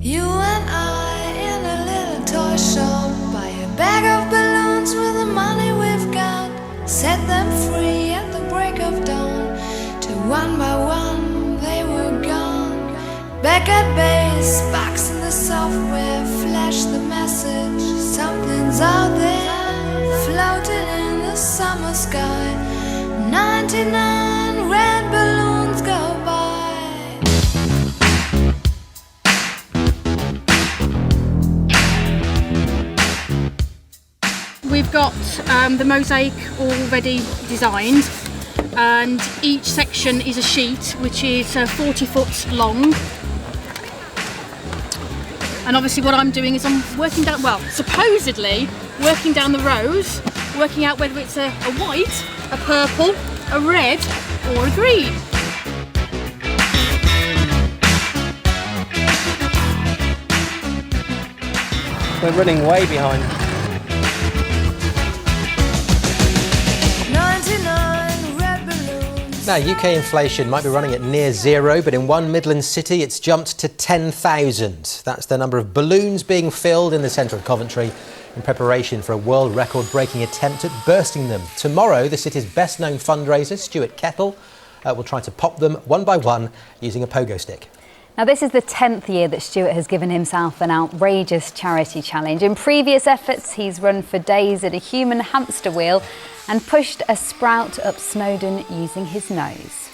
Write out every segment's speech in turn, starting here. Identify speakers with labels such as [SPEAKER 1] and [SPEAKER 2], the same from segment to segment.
[SPEAKER 1] You and I in a little toy shop, buy a bag of balloons with the money we've got, set them free at the break of dawn, till one by one they were gone. Back at base, box in the software, flash the message, something's out there, floating in the summer sky. 99 red balloons go by.
[SPEAKER 2] We've got the mosaic already designed, and each section is a sheet which is 40 foot long. And obviously what I'm doing is I'm working down, well, supposedly working down the rows, working out whether it's a white, a purple, a red or a green.
[SPEAKER 3] We're running way behind.
[SPEAKER 1] 99 red balloons.
[SPEAKER 3] Now, UK inflation might be running at near zero, but in one Midland city it's jumped to 10,000. That's the number of balloons being filled in the centre of Coventry in preparation for a world record-breaking attempt at bursting them. Tomorrow, the city's best-known fundraiser, Stuart Kettell, will try to pop them one by one using a pogo stick.
[SPEAKER 4] Now, this is the 10th year that Stuart has given himself an outrageous charity challenge. In previous efforts, he's run for days at a human hamster wheel and pushed a sprout up Snowdon using his nose.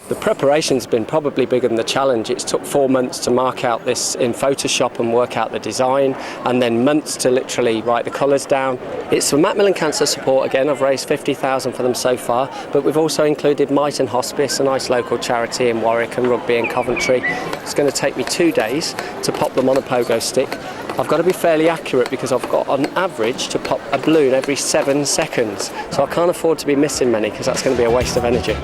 [SPEAKER 5] The preparation's been probably bigger than the challenge. It's took 4 months to mark out this in Photoshop and work out the design, and then months to literally write the colours down. It's for Macmillan Cancer Support again. I've raised 50,000 for them so far, but we've also included Myton Hospice, a nice local charity in Warwick, and Rugby in Coventry. It's going to take me 2 days to pop them on a pogo stick. I've got to be fairly accurate because I've got on average to pop a balloon every 7 seconds, so I can't afford to be missing many because that's going to be a waste of energy.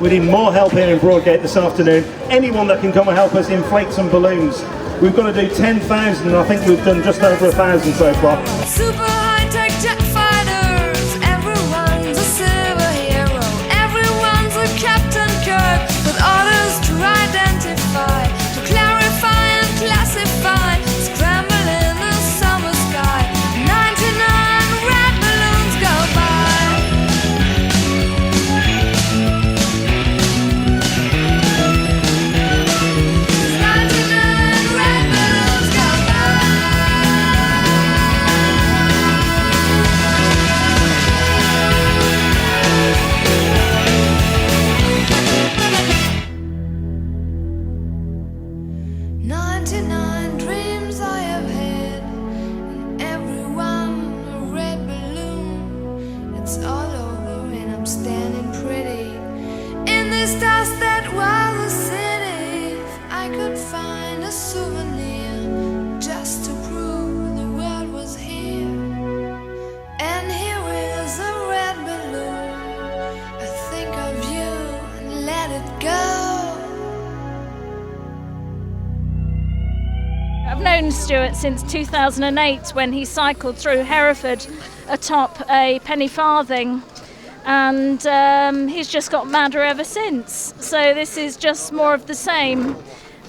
[SPEAKER 6] We need more help here in Broadgate this afternoon. Anyone that can come and help us inflate some balloons. We've got to do 10,000 and I think we've done just over 1,000 so far.
[SPEAKER 1] Super high-tech jet fighters, everyone's a superhero, everyone's a Captain Kirk, with orders to identify, to clarify and classify, scramble in the summer sky, 99 red balloons go by. 99 red balloons go by. Dreams I have had, and everyone a red balloon. It's all over and I'm standing pretty in this dust that was a city. If I could find a souvenir just to prove the world was here. And here is a red balloon. I think of you and let it go.
[SPEAKER 7] I've known Stuart since 2008 when he cycled through Hereford atop a penny farthing, and he's just got madder ever since. So this is just more of the same,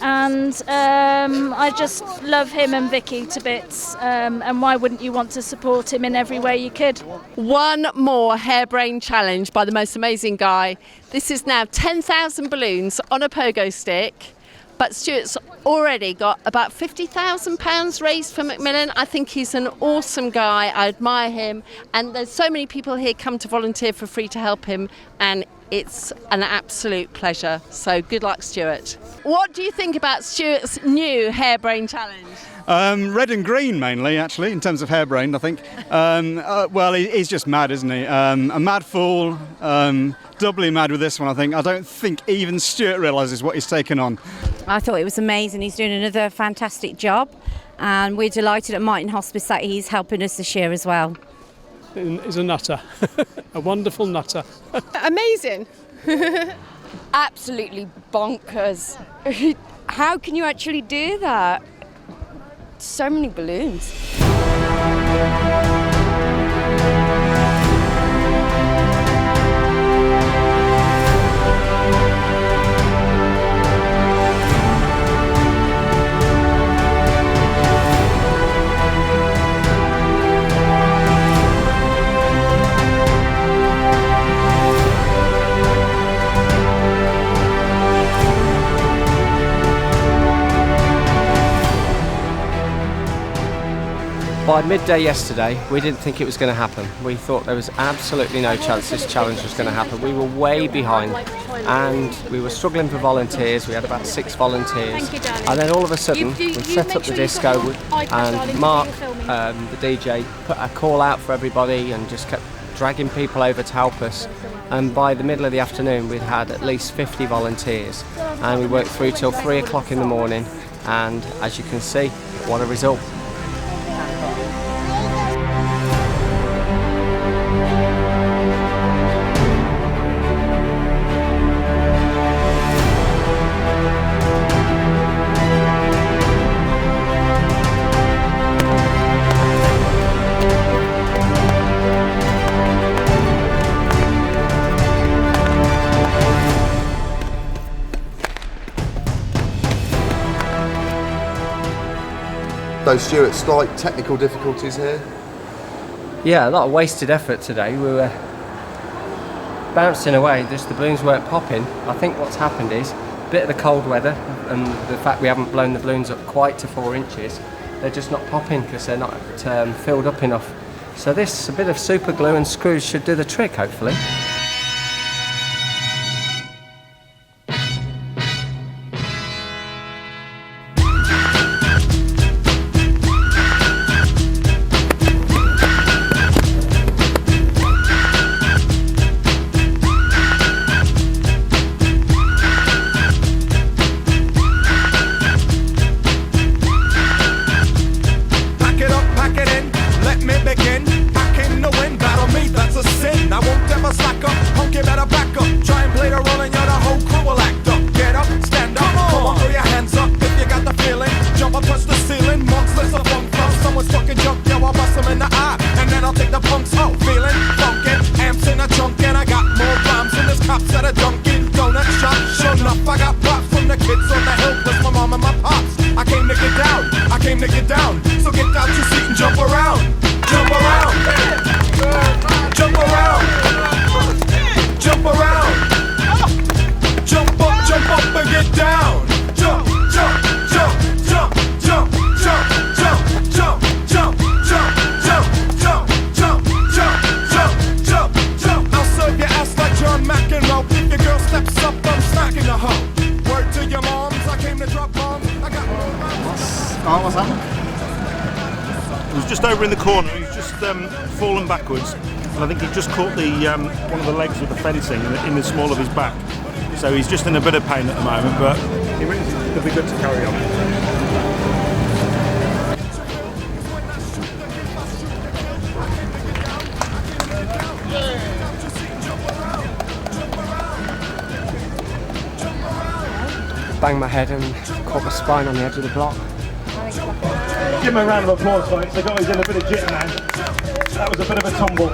[SPEAKER 7] and I just love him and Vicky to bits, and why wouldn't you want to support him in every way you could?
[SPEAKER 8] One more harebrained challenge by the most amazing guy. This is now 10,000 balloons on a pogo stick. But Stuart's already got about £50,000 raised for Macmillan. I think he's an awesome guy. I admire him. And there's so many people here come to volunteer for free to help him. And it's an absolute pleasure. So good luck, Stuart. What do you think about Stuart's new harebrained challenge?
[SPEAKER 9] Red and green mainly, actually, in terms of harebrained, I think. Well, he's just mad, isn't he? A mad fool, doubly mad with this one, I think. I don't think even Stuart realises what he's taken on.
[SPEAKER 10] I thought it was amazing. He's doing another fantastic job, and we're delighted at Myton Hospice that he's helping us this year as well.
[SPEAKER 11] He's a nutter, a wonderful nutter.
[SPEAKER 12] Amazing. Absolutely bonkers. How can you actually do that? So many balloons.
[SPEAKER 5] By midday yesterday, we didn't think it was going to happen. We thought there was absolutely no chance this challenge was going to happen. We were way behind and we were struggling for volunteers. We had about 6 volunteers. And then all of a sudden, we set up the disco and Mark, the DJ, put a call out for everybody and just kept dragging people over to help us. And by the middle of the afternoon, we'd had at least 50 volunteers. And we worked through till 3 o'clock in the morning. And as you can see, what a result.
[SPEAKER 13] So Stuart, slight technical difficulties here?
[SPEAKER 5] Yeah, a lot of wasted effort today. We were bouncing away, just the balloons weren't popping. I think what's happened is a bit of the cold weather and the fact we haven't blown the balloons up quite to 4 inches, they're just not popping because they're not filled up enough. So this, a bit of super glue and screws should do the trick, hopefully.
[SPEAKER 6] What's that? He was just over in the corner. He's just fallen backwards, and I think he just caught the one of the legs with the fencing in the small of his back. So he's just in a bit of pain at the moment, but it'll be good to carry on.
[SPEAKER 5] Banged my head and caught my spine on the edge of the block.
[SPEAKER 6] Give him a round of applause, folks. The guy's in a bit of jit now. That was a bit of a tumble.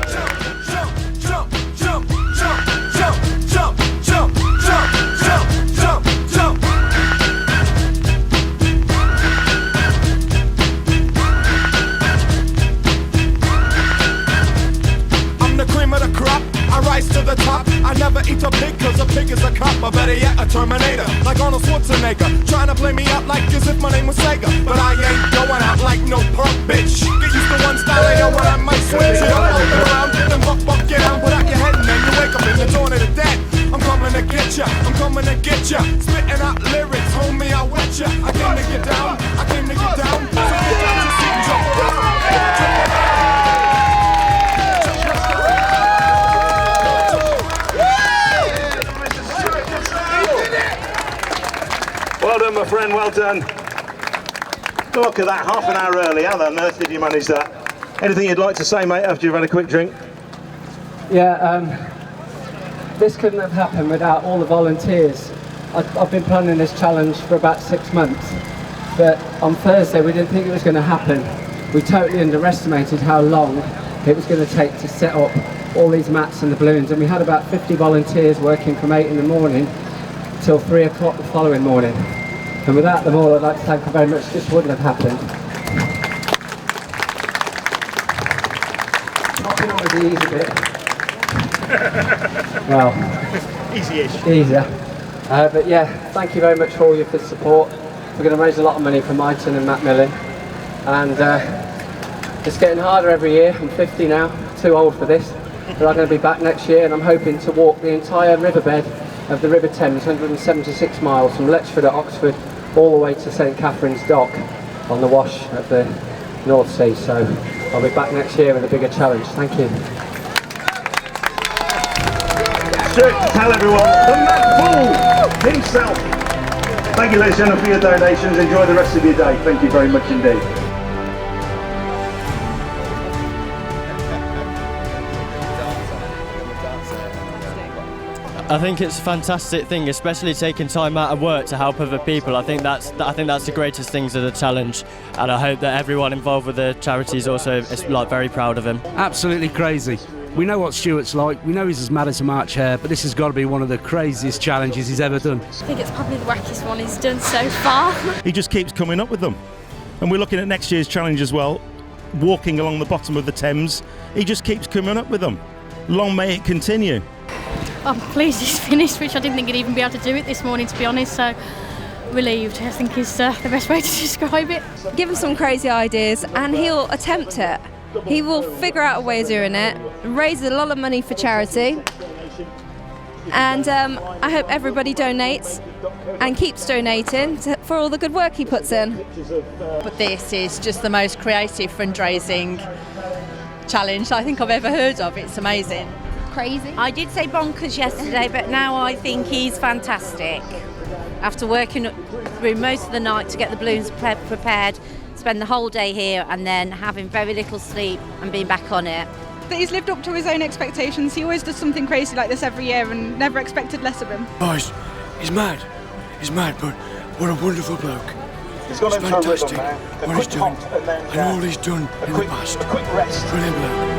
[SPEAKER 14] I'm the cream of the crop. I rise to the top. I never eat a pig cause a pig is a cop. Or better yet, a Terminator. Like Arnold Schwarzenegger. Trying to play me out like as if my name was Sega. But I ain't going out like no punk bitch. Get used to one style, I know when I might switch it up around. Then buck down, put out your head and then you wake up in the dawn of the dead. I'm coming to get ya, I'm coming to get ya. Spitting out lyrics, homie, I wet ya. I came to get down, I came to get down. So get down to seat and jump around.
[SPEAKER 6] Well done, my friend, well done. Look at that, half an hour early. How on earth did you manage that? Anything you'd like to say, mate, after you've had a quick drink?
[SPEAKER 5] Yeah, this couldn't have happened without all the volunteers. I've been planning this challenge for about 6 months, but on Thursday we didn't think it was going to happen. We totally underestimated how long it was going to take to set up all these mats and the balloons, and we had about 50 volunteers working from 8 in the morning till 3 o'clock the following morning. And without them all, I'd like to thank them very much. This wouldn't have happened. Popping on was the easy bit. Well,
[SPEAKER 6] easy-ish.
[SPEAKER 5] Easier. But yeah, thank you very much for all your support. We're going to raise a lot of money for Myton and Macmillan. And It's getting harder every year. I'm 50 now, too old for this. But I'm going to be back next year, and I'm hoping to walk the entire riverbed of the River Thames, 176 miles from Letchford at Oxford all the way to St Catherine's Dock on the Wash at the North Sea. So I'll be back next year with a bigger challenge. Thank you.
[SPEAKER 6] Stuart Kettell, everyone, the Mad Fool himself. Thank you, ladies and gentlemen, for your donations. Enjoy the rest of your day. Thank you very much indeed.
[SPEAKER 15] I think it's a fantastic thing, especially taking time out of work to help other people. I think that's the greatest things of the challenge, and I hope that everyone involved with the charity is also very proud of him.
[SPEAKER 16] Absolutely crazy. We know what Stuart's like. We know he's as mad as a March hare, but this has got to be one of the craziest challenges he's ever done.
[SPEAKER 17] I think it's probably the wackiest one he's done so far.
[SPEAKER 6] He just keeps coming up with them, and we're looking at next year's challenge as well. Walking along the bottom of the Thames, he just keeps coming up with them. Long may it continue.
[SPEAKER 2] I'm pleased he's finished, which I didn't think he'd even be able to do it this morning, to be honest, so relieved, I think is the best way to describe it.
[SPEAKER 12] Give him some crazy ideas and he'll attempt it. He will figure out a way of doing it, raise a lot of money for charity, and I hope everybody donates and keeps donating for all the good work he puts in.
[SPEAKER 8] But this is just the most creative fundraising challenge I think I've ever heard of. It's amazing.
[SPEAKER 4] Crazy.
[SPEAKER 10] I did say bonkers yesterday, but now I think he's fantastic. After working through most of the night to get the balloons prepared, spend the whole day here and then having very little sleep and being back on it.
[SPEAKER 18] That he's lived up to his own expectations. He always does something crazy like this every year and never expected less of him.
[SPEAKER 19] Oh, he's mad. He's mad, but what a wonderful bloke.
[SPEAKER 6] He's got
[SPEAKER 19] fantastic what he's doing and all he's done in the past. Brilliant bloke.